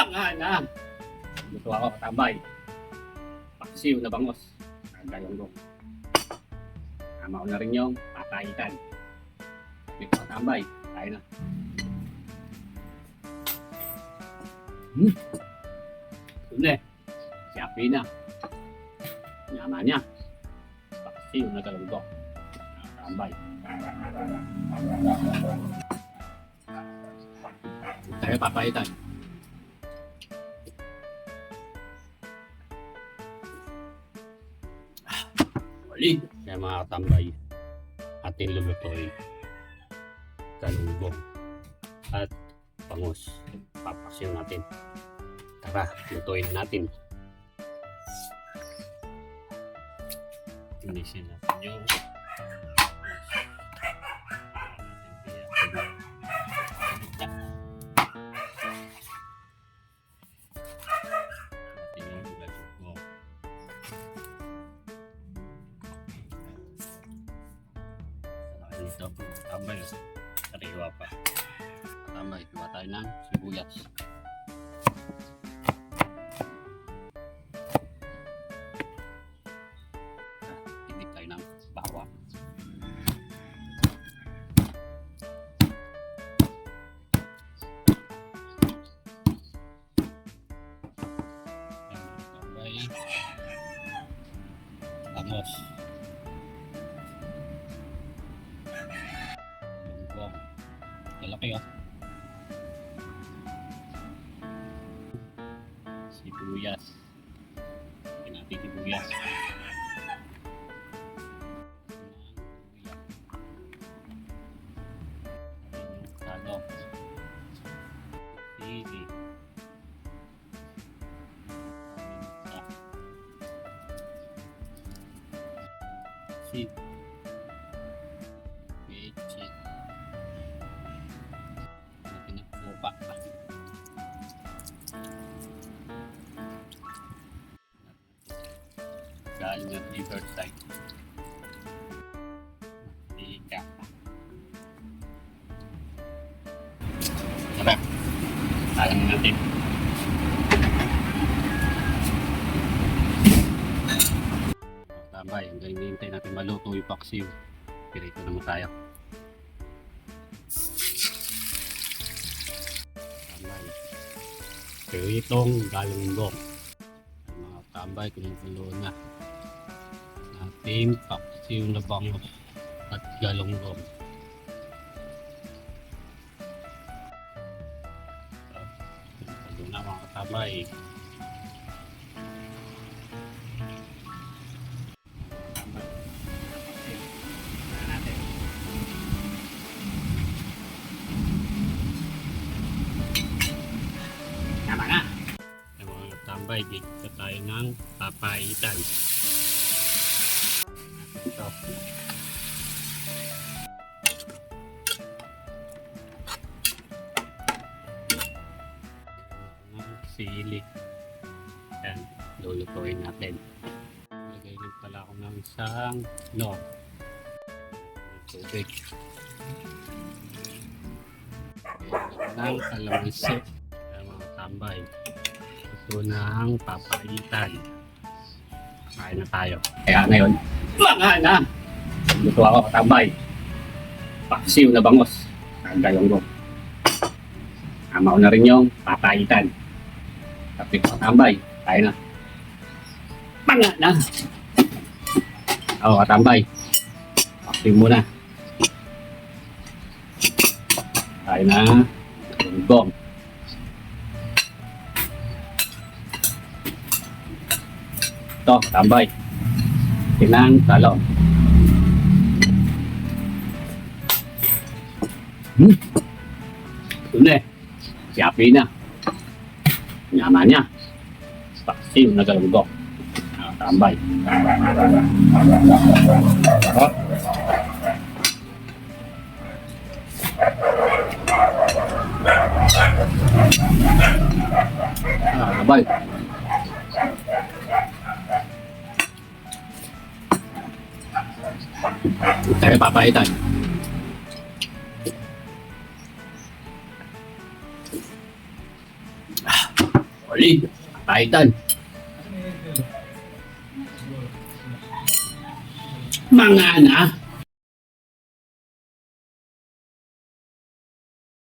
Mga na! Luto ako katambay. Paksiw na bangos. Kagayong ko. Tama ko na rin yung papaitan. Luto katambay. Tayo na. Tunde. Siyapi na. Nyama niya. Paksiw na galunggong. Katambay. Tayo papaitan. Wali. Kaya mga katambay, ating lulutuin galunggong at bangus. Papaksiw natin. Tara, lutuin natin. Tinisin natin yung dito, tambay, sariwa pa. Tambay, gawa tayo ng sibuyas. Tibig tayo ng bawang. Tambay, bangos. Malaki oh. Sibuyas. Lagyan natin sibuyas. Talong. Sili. Sili. Galing ng liver side. Ika. Sarap. Sayang natin. Tambay, hanggang hinihintay natin maluto yung paksiw. Pirito naman tayo. Tambay. Piritong galunggong. Mga tambay, kumukulo na. Ating paksiw na bangus at galunggong. Ito na mga katambay. Tama na. Mga katambay, dito tayo ng papaitan. Ito. Sili. Yan, lulutuin natin. Lagay lang pala ako ng isang tubig. Ng kalamansi. Kaya mga tambay. Ito ng papaitan. Kain na tayo. Kaya ngayon, mga na! Luto ako katambay. Paksiw na bangos. Kagayong ko. Tama ko na rin yung papaitan. Tapos katambay. Tayo na. Mga na! Ako katambay. Paksiw muna. Tayo na. Galunggong. Ito, katambay. Tinang talong. Tunde. Siyapi na. Nyama niya. Paksiw na galunggong. Tambay. Tambay. Tayo papaitan. Solid. Titan. Mga na.